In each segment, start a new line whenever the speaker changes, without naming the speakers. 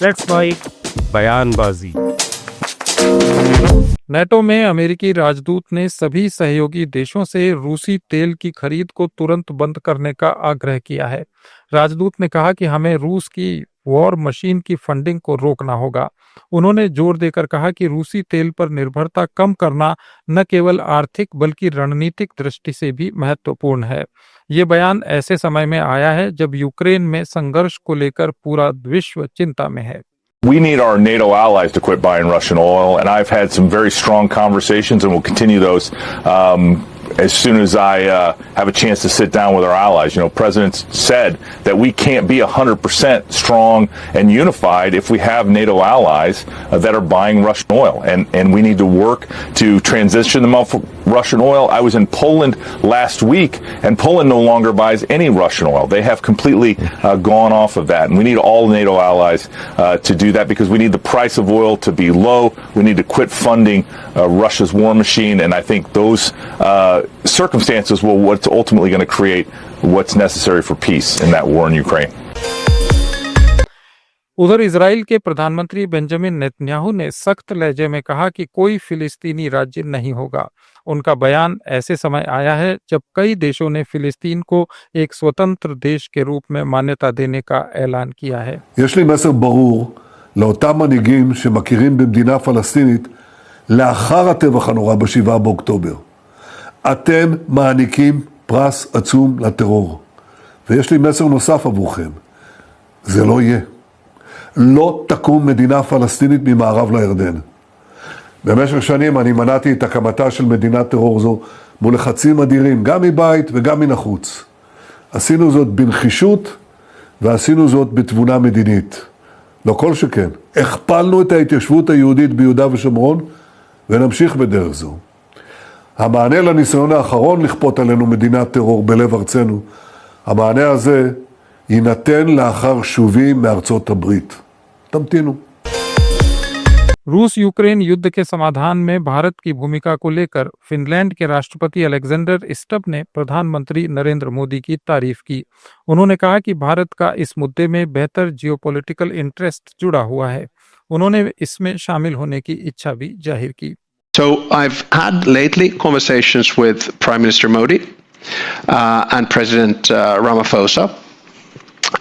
Let's fight बयानबाजी।
NATO में अमेरिकी राजदूत ने सभी सहयोगी देशों से रूसी तेल की खरीद को तुरंत बंद करने का आग्रह किया है। राजदूत ने कहा कि हमें रूस की वॉर मशीन की फंडिंग को रोकना होगा। उन्होंने जोर देकर कहा कि रूसी तेल पर निर्भरता कम करना न केवल आर्थिक बल्कि रणनीतिक दृष्टि से भी महत्वपूर्ण है। ये बयान ऐसे समय में आया है जब यूक्रेन में संघर्ष को लेकर पूरा विश्व चिंता में है।
We need our NATO allies to quit buying Russian oil, and I've had some very strong conversations, and we'll continue those as soon as I have a chance to sit down with our allies. You know, President said that we can't be 100% strong and unified if we have NATO allies that are buying Russian oil, and we need to work to transition them off Russian oil. I was in Poland last week, and Poland no longer buys any Russian oil. They have completely gone off of that, and we need all NATO allies to do that because we need the price of oil to be low. We need to quit funding Russia's war machine, and I think those circumstances will what's ultimately going to create what's necessary for peace in that war in Ukraine.
उधर Israel के प्रधानमंत्री Benjamin Netanyahu ने सख्त लहजे में कहा कि कोई फिलिस्तीनी राज्य नहीं होगा। उनका बयान ऐसे समय आया है जब कई देशों ने फिलिस्तीन को एक स्वतंत्र देश के रूप में मान्यता देने का ऐलान किया है।
יש לי מסר ברור לאותם מנהיגים שמכירים במדינה פלסטינית לאחר הטבח הנורא ב7 באוקטובר. אתם מעניקים פרס עצום לטרור. ויש לי מסר נוסף עבורכם. זה לא יהיה. לא תקום מדינה פלסטינית ממערב לירדן. במשך שנים אני מנעתי את הקמתה של מדינת טרור זו מול לחצים אדירים, גם מבית וגם מן החוץ. עשינו זאת בנחישות ועשינו זאת בתבונה מדינית. לא כל שכן. הכפלנו את ההתיישבות היהודית ביהודה ושומרון ונמשיך בדרך זו. המענה לניסיון האחרון לכפות עלינו מדינת טרור בלב ארצנו, המענה הזה יינתן לאחר שובי מארצות הברית. תמתינו.
रूस यूक्रेन युद्ध के समाधान में भारत की भूमिका को लेकर फिनलैंड के राष्ट्रपति अलेक्जेंडर स्टब ने प्रधानमंत्री नरेंद्र मोदी की तारीफ की। उन्होंने कहा कि भारत का इस मुद्दे में बेहतर जियोपॉलिटिकल इंटरेस्ट जुड़ा हुआ है। उन्होंने इसमें शामिल होने की इच्छा भी जाहिर की।
So I've had lately conversations with Prime Minister Modi and President Ramaphosa.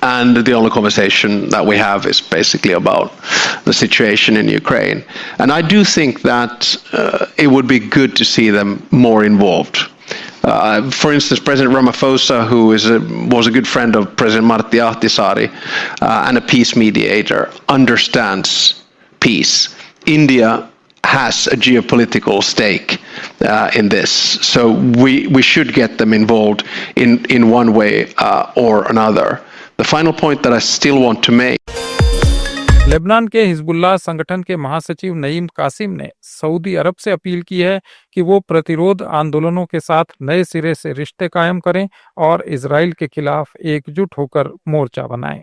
And the only conversation that we have is basically about the situation in Ukraine. And I do think that it would be good to see them more involved. For instance, President Ramaphosa, who was a good friend of President Martti Ahtisaari and a peace mediator, understands peace. India has a geopolitical stake in this. So we should get them involved in one way or another. The final point that I still want to make.
Lebanon के Hezbollah संगठन के महासचिव नईम कासिम ने Saudi अरब से appeal की है कि वो प्रतिरोध आंदोलनों के साथ नए सिरे से रिश्ते कायम करें और इजराइल के खिलाफ एकजुट होकर मोर्चा बनाएं।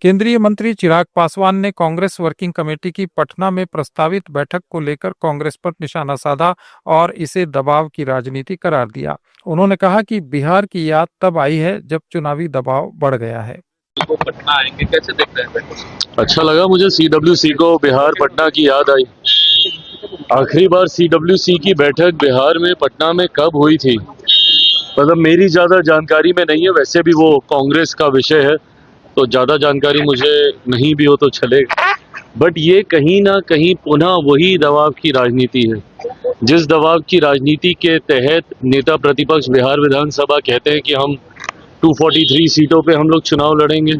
केंद्रीय मंत्री चिराग पासवान ने कांग्रेस वर्किंग कमेटी की पटना में प्रस्तावित बैठक को लेकर कांग्रेस पर निशाना साधा और इसे दबाव की राजनीति करार दिया। उन्होंने कहा कि बिहार की याद तब आई है जब चुनावी दबाव बढ़ गया है।
वो पटना आएंगे, कैसे देख रहे हैं?
अच्छा लगा मुझे CWC को बिहार पटना की याद आई। आखिरी बार CWC की बैठक बिहार में पटना में कब हुई थी, मतलब मेरी ज्यादा जानकारी में नहीं है, वैसे भी वो कांग्रेस का विषय है तो ज़्यादा जानकारी मुझे नहीं भी हो तो चलेगा, बट ये कहीं ना कहीं पुनः वही दबाव की राजनीति है। जिस दबाव की राजनीति के तहत नेता प्रतिपक्ष बिहार विधानसभा कहते हैं कि हम 243 सीटों पे हम लोग चुनाव लड़ेंगे,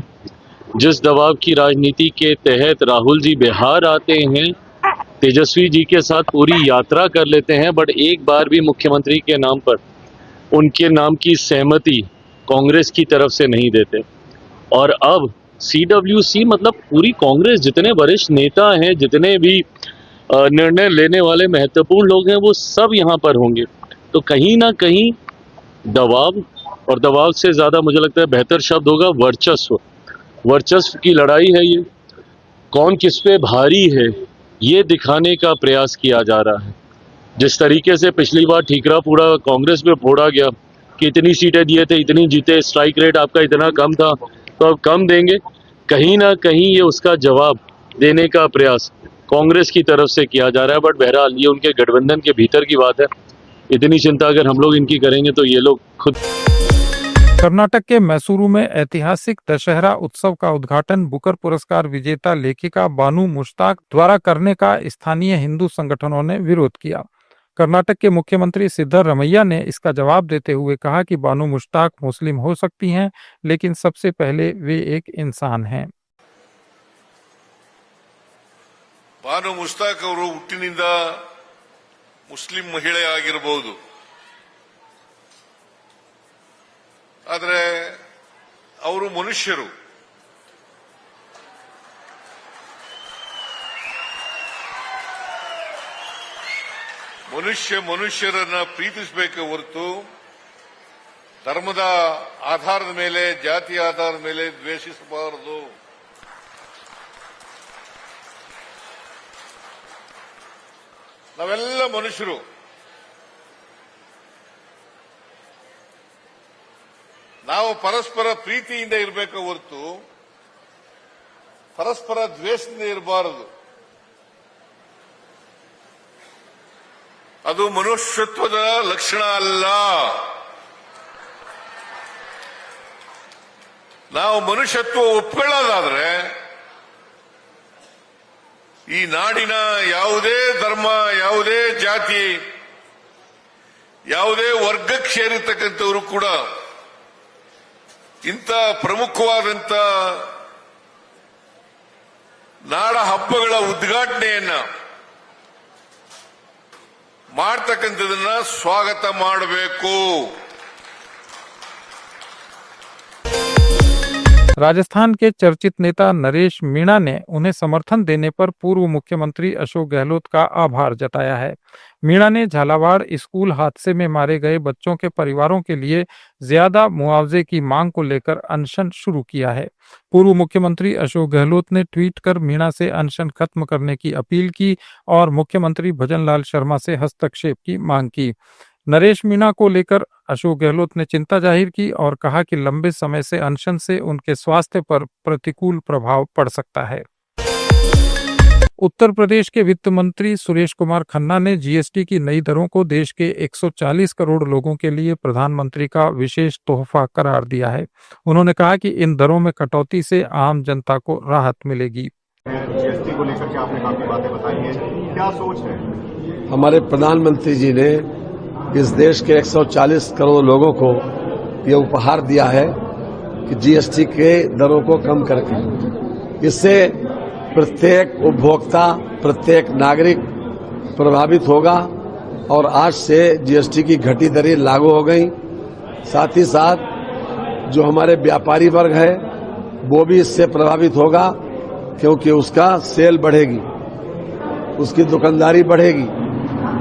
जिस दबाव की राजनीति के तहत राहुल जी बिहार आते हैं, तेजस्वी जी के साथ पूरी यात्रा कर लेते हैं, बट एक बार भी मुख्यमंत्री के नाम पर उनके नाम की सहमति कांग्रेस की तरफ से नहीं देते। और अब CWC मतलब पूरी कांग्रेस, जितने वरिष्ठ नेता हैं, जितने भी निर्णय लेने वाले महत्वपूर्ण लोग हैं, वो सब यहाँ पर होंगे। तो कहीं ना कहीं दबाव, और दबाव से ज़्यादा मुझे लगता है बेहतर शब्द होगा वर्चस्व। वर्चस्व की लड़ाई है ये, कौन किस पे भारी है ये दिखाने का प्रयास किया जा रहा है। जिस तरीके से पिछली बार ठीकरा पूरा कांग्रेस पे फोड़ा गया कि इतनी सीटें दिए थे, इतनी जीते, स्ट्राइक रेट आपका इतना कम था, तो अब कम देंगे। कहीं ना कहीं ये उसका जवाब देने का प्रयास कांग्रेस की तरफ से किया जा रहा है, बट बहरहाल ये उनके गठबंधन के भीतर की बात है। इतनी चिंता अगर हम लोग इनकी करेंगे तो ये लोग खुद।
कर्नाटक के मैसूरू में ऐतिहासिक दशहरा उत्सव का उद्घाटन बुकर पुरस्कार विजेता लेखिका बानू मुश्ताक द्वारा करने का स्थानीय हिंदू संगठनों ने विरोध किया। कर्नाटक के मुख्यमंत्री सिद्धरमैया ने इसका जवाब देते हुए कहा कि बानू मुश्ताक मुस्लिम हो सकती हैं, लेकिन सबसे पहले वे एक इंसान हैं।
ಬಾನು ಮುಸ್ತಾಕ್ ಅವರು ಹುಟ್ಟಿನಿಂದ ಮುಸ್ಲಿಂ ಮಹಿಳೆ ಆಗಿರಬಹುದು, ಆದರೆ ಅವರು ಮನುಷ್ಯರು. ಮನುಷ್ಯರನ್ನ ಪ್ರೀತಿಸಬೇಕೆ ಹೊರತು ಧರ್ಮದ ಆಧಾರದ ಮೇಲೆ, ಜಾತಿ ಆಧಾರದ ಮೇಲೆ ದ್ವೇಷಿಸಬಾರದು. ನಾವೆಲ್ಲ ಮನುಷ್ಯರು. ನಾವು ಪರಸ್ಪರ ಪ್ರೀತಿಯಿಂದ ಇರಬೇಕು ಹೊರತು ಪರಸ್ಪರ ದ್ವೇಷದಿಂದ ಇರಬಾರದು. ಅದು ಮನುಷ್ಯತ್ವದ ಲಕ್ಷಣ ಅಲ್ಲ. ನಾವು ಮನುಷ್ಯತ್ವ ಒಪ್ಕೊಳ್ಳೋದಾದ್ರೆ ಈ ನಾಡಿನ ಯಾವುದೇ ಧರ್ಮ, ಯಾವುದೇ ಜಾತಿ, ಯಾವುದೇ ವರ್ಗಕ್ಕೆ ಸೇರಿರ್ತಕ್ಕಂಥವರು ಕೂಡ ಇಂಥ ಪ್ರಮುಖವಾದಂಥ ನಾಡ ಹಬ್ಬಗಳ ಉದ್ಘಾಟನೆಯನ್ನ ಮಾಡ್ತಕ್ಕಂಥದನ್ನ ಸ್ವಾಗತ ಮಾಡಬೇಕು.
राजस्थान के चर्चित नेता नरेश मीणा ने उन्हें समर्थन देने पर पूर्व मुख्यमंत्री अशोक गहलोत का आभार जताया है। मीणा ने झालावाड़ स्कूल हादसे में मारे गए बच्चों के परिवारों के लिए ज्यादा मुआवजे की मांग को लेकर अनशन शुरू किया है। पूर्व मुख्यमंत्री अशोक गहलोत ने ट्वीट कर मीणा से अनशन खत्म करने की अपील की और मुख्यमंत्री भजनलाल शर्मा से हस्तक्षेप की मांग की। नरेश मीणा को लेकर अशोक गहलोत ने चिंता जाहिर की और कहा कि लंबे समय से अनशन से उनके स्वास्थ्य पर प्रतिकूल प्रभाव पड़ सकता है। उत्तर प्रदेश के वित्त मंत्री सुरेश कुमार खन्ना ने जीएसटी की नई दरों को देश के 140 करोड़ लोगों के लिए प्रधानमंत्री का विशेष तोहफा करार दिया है। उन्होंने कहा कि इन दरों में कटौती से आम जनता को राहत मिलेगी।
जीएसटी को लेकर के आपने काफी बातें बताई हैं, क्या सोच है?
हमारे प्रधानमंत्री जी ने इस देश के 140 करोड़ लोगों को ये उपहार दिया है कि जीएसटी के दरों को कम करके इससे प्रत्येक उपभोक्ता, प्रत्येक नागरिक प्रभावित होगा और आज से जीएसटी की घटी दरें लागू हो गई। साथ ही साथ जो हमारे व्यापारी वर्ग है वो भी इससे प्रभावित होगा, क्योंकि उसका सेल बढ़ेगी, उसकी दुकानदारी बढ़ेगी,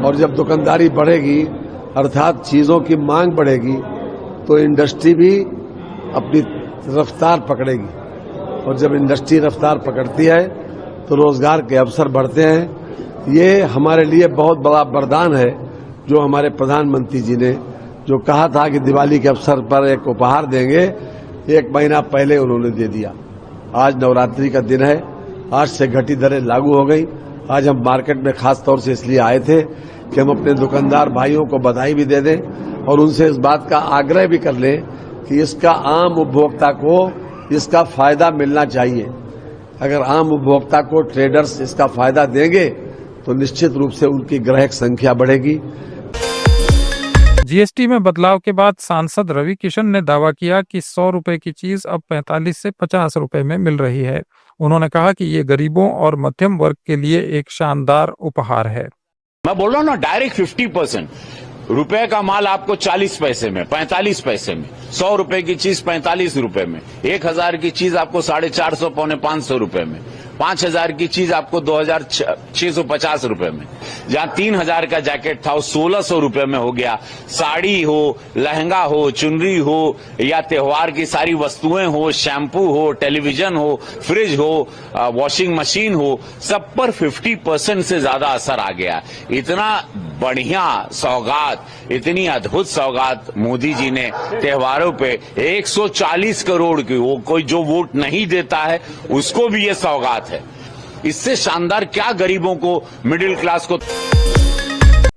और जब दुकानदारी बढ़ेगी अर्थात चीजों की मांग बढ़ेगी तो इंडस्ट्री भी अपनी रफ्तार पकड़ेगी, और जब इंडस्ट्री रफ्तार पकड़ती है तो रोजगार के अवसर बढ़ते हैं। ये हमारे लिए बहुत बड़ा वरदान है जो हमारे प्रधानमंत्री जी ने जो कहा था कि दिवाली के अवसर पर एक उपहार देंगे, 1 महीना पहले उन्होंने दे दिया। आज नवरात्रि का दिन है, आज से घटी दरें लागू हो गई। आज हम मार्केट में खास तौर से इसलिए आए थे कि हम अपने दुकानदार भाइयों को बधाई भी दे दें और उनसे इस बात का आग्रह भी कर लें कि इसका आम उपभोक्ता को इसका फायदा मिलना चाहिए। अगर आम उपभोक्ता को ट्रेडर्स इसका फायदा देंगे तो निश्चित रूप से उनकी ग्राहक संख्या बढ़ेगी।
जीएसटी में बदलाव के बाद सांसद रवि किशन ने दावा किया कि 100 रुपए की चीज अब 45 से 50 रुपए में मिल रही है। उन्होंने कहा कि ये गरीबों और मध्यम वर्ग के लिए एक शानदार उपहार है।
मैं बोल रहा हूं ना, डायरेक्ट 50% रुपए का माल आपको 40 पैसे में, 45 पैसे में, 100 रुपए की चीज 45 रुपए में, 1000 की चीज आपको 450 पौने 500 रुपए में, 5000 की चीज आपको 2650 रुपए में, जहां 3000 का जैकेट था वो 1600 रुपए में हो गया। साड़ी हो, लहंगा हो, चुनरी हो या त्योहार की सारी वस्तुएं हो, शैम्पू हो, टेलीविजन हो, फ्रिज हो, वॉशिंग मशीन हो, सब पर 50% से ज्यादा असर आ गया। इतना बढ़िया सौगात, इतनी अद्भुत सौगात मोदी जी ने त्योहारों पे 140 करोड़ की, वो कोई जो वोट नहीं देता है उसको भी ये सौगात है। इससे शानदार क्या गरीबों को, मिडिल क्लास को।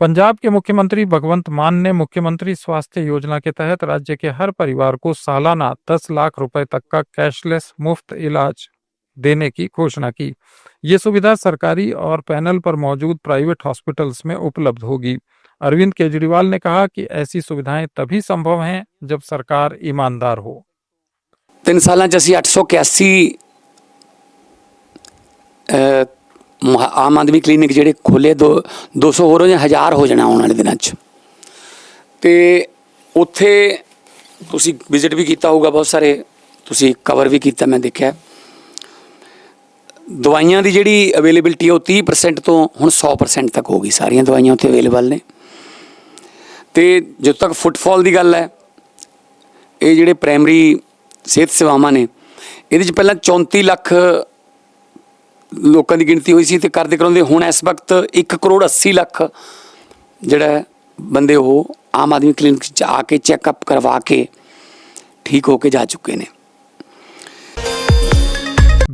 पंजाब के मुख्यमंत्री भगवंत मान ने मुख्यमंत्री स्वास्थ्य योजना के तहत राज्य के हर परिवार को सालाना 10 लाख रुपए तक का कैशलेस मुफ्त इलाज देने की घोषणा की। ये सुविधा सरकारी और पैनल पर मौजूद प्राइवेट हॉस्पिटल्स में उपलब्ध होगी। अरविंद केजरीवाल ने कहा कि ऐसी सुविधाएं तभी संभव हैं जब सरकार ईमानदार हो।
3 साल असी 881 आम आदमी क्लीनिक ਜਿਹੜੇ ਖੋਲੇ 200 ਹੋਰ ਹੋ ਜਾਂ 1000 ਹੋ ਜਾਣਾ ਆਉਣ ਵਾਲੇ ਦਿਨਾਂ 'ਚ। ਤੇ ਉੱਥੇ ਤੁਸੀਂ ਵਿਜ਼ਿਟ ਵੀ ਕੀਤਾ ਹੋਊਗਾ, ਬਹੁਤ ਸਾਰੇ ਤੁਸੀਂ ਕਵਰ ਵੀ ਕੀਤਾ, ਮੈਂ ਦੇਖਿਆ। ਦਵਾਈਆਂ ਦੀ ਜਿਹੜੀ ਅਵੇਲੇਬਿਲਟੀ ਹੈ ਉਹ 30% ਤੋਂ ਹੁਣ 100% ਤੱਕ ਹੋ ਗਈ। ਸਾਰੀਆਂ ਦਵਾਈਆਂ ਉੱਥੇ ਅਵੇਲੇਬਲ ਨੇ। ਤੇ ਜਦੋਂ ਤੱਕ ਫੁੱਟਫਾਲ ਦੀ ਗੱਲ ਹੈ, ਇਹ ਜਿਹੜੇ ਪ੍ਰਾਇਮਰੀ ਸਿਹਤ ਸੇਵਾਵਾਂ ਨੇ ਇਹਦੇ 'ਚ ਪਹਿਲਾਂ 34 ਲੱਖ ਲੋਕਾਂ ਦੀ ਗਿਣਤੀ ਹੋਈ ਸੀ ਤੇ ਕਰਦੇ ਕਰਾਉਂਦੇ ਹੁਣ ਇਸ ਵਕਤ 1 ਕਰੋੜ 80 ਲੱਖ ਜਿਹੜਾ ਬੰਦੇ ਉਹ ਆਮ ਆਦਮੀ ਕਲੀਨਿਕ 'ਚ ਆ ਕੇ ਚੈੱਕਅਪ ਕਰਵਾ ਕੇ ठीक होके जा चुके हैं।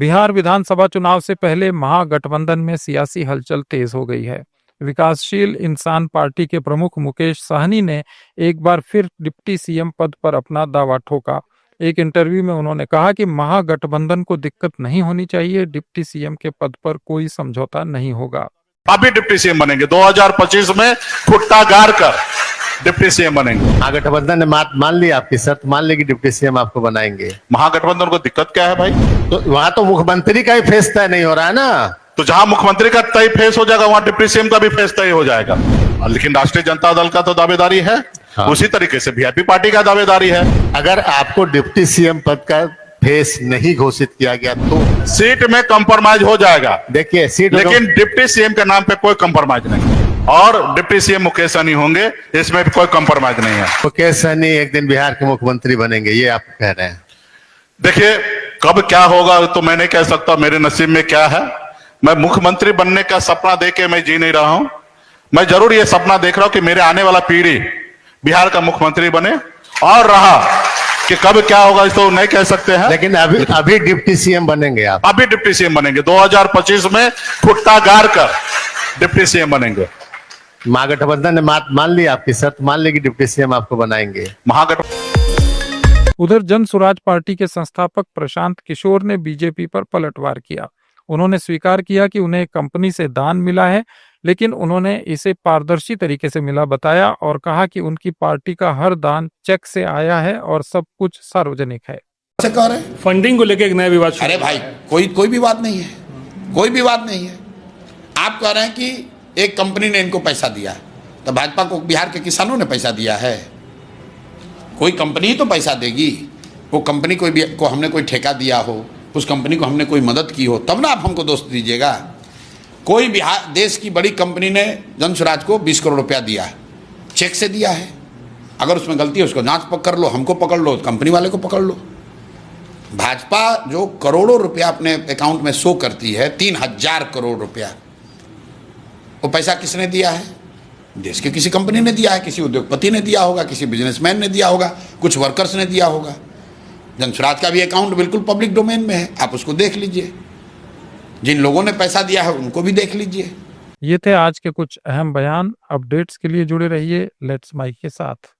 बिहार विधानसभा चुनाव से पहले महागठबंधन में सियासी हलचल तेज हो गई है। विकासशील इंसान पार्टी के प्रमुख मुकेश साहनी ने एक बार फिर डिप्टी सीएम पद पर अपना दावा ठोका। एक इंटरव्यू में उन्होंने कहा कि महागठबंधन को दिक्कत नहीं होनी चाहिए, डिप्टी सीएम के पद पर कोई समझौता नहीं होगा।
अभी डिप्टी सीएम बनेंगे 2025 में खुट्टा गाड़ कर डिप्टी सीएम बनेंगे।
महागठबंधन ने मान ली आपकी शर्त, मान ली कि डिप्टी सीएम आपको बनाएंगे।
महागठबंधन को दिक्कत क्या है भाई?
तो वहां तो मुख्यमंत्री का ही फेस तय नहीं हो रहा है ना।
तो जहां मुख्यमंत्री का तय फेस हो जाएगा वहां डिप्टी सीएम का भी फेस तय हो जाएगा। लेकिन राष्ट्रीय जनता दल का तो दावेदारी है, हाँ। उसी तरीके से वीआईपी पार्टी का दावेदारी है।
अगर आपको डिप्टी सीएम पद का फेस नहीं घोषित किया गया तो
सीट में कंप्रोमाइज हो जाएगा।
देखिए सीट,
लेकिन डिप्टी सीएम के नाम पे कोई कंप्रोमाइज नहीं, और डिप्टी सीएम मुकेश सहनी होंगे, इसमें भी कोई कंप्रोमाइज नहीं है।
मुकेश सहनी एक दिन बिहार के मुख्यमंत्री बनेंगे, ये आप कह रहे हैं।
देखिए कब क्या होगा तो मैं नहीं कह सकता, मेरे नसीब में क्या है। मैं मुख्यमंत्री बनने का सपना देके मैं जी नहीं रहा हूं। मैं जरूर ये सपना देख रहा हूं कि मेरे आने वाला पीढ़ी बिहार का मुख्यमंत्री बने, और रहा कि कब क्या होगा तो नहीं कह सकते हैं।
लेकिन अभी डिप्टी सीएम बनेंगे आप?
अभी डिप्टी सीएम बनेंगे 2025 में खुट्टा गाड़ कर डिप्टी सीएम बनेंगे।
महागठबंधन ने मान ली आपकी शर्त, मान ली कि डिप्टी सीएम आपको बनाएंगे।
उधर जन स्वराज पार्टी के संस्थापक प्रशांत किशोर ने बीजेपी पर पलटवार किया। उन्होंने स्वीकार किया कि उन्हें कंपनी से दान मिला है, लेकिन उन्होंने इसे पारदर्शी तरीके से मिला बताया और कहा कि उनकी पार्टी का हर दान चेक से आया है और सब कुछ सार्वजनिक है।
फंडिंग को लेकर एक नया विवाद।
अरे भाई कोई विवाद नहीं है, कोई विवाद नहीं है। आप कह रहे हैं कि एक कंपनी ने इनको पैसा दिया, तो भाजपा को बिहार के किसानों ने पैसा दिया है? कोई कंपनी ही तो पैसा देगी। वो कंपनी को हमने कोई ठेका दिया हो, उस कंपनी को हमने कोई मदद की हो, तब ना आप हमको दोष दीजिएगा। कोई बिहार देश की बड़ी कंपनी ने जन स्वराज को 20 करोड़ रुपया दिया है, चेक से दिया है। अगर उसमें गलती है उसको जांच कर लो, हमको पकड़ लो, कंपनी वाले को पकड़ लो। भाजपा जो करोड़ों रुपया अपने अकाउंट में शो करती है, 3000 करोड़ रुपया, वो पैसा किसने दिया है? देश के किसी कंपनी ने दिया है, किसी उद्योगपति ने दिया होगा, किसी बिजनेसमैन ने दिया होगा, कुछ वर्कर्स ने दिया होगा। जन स्वराज का भी अकाउंट बिल्कुल पब्लिक डोमेन में है, आप उसको देख लीजिए। जिन लोगों ने पैसा दिया है उनको भी देख लीजिए।
ये थे आज के कुछ अहम बयान। अपडेट्स के लिए जुड़े रहिए लेट्स माइक के साथ।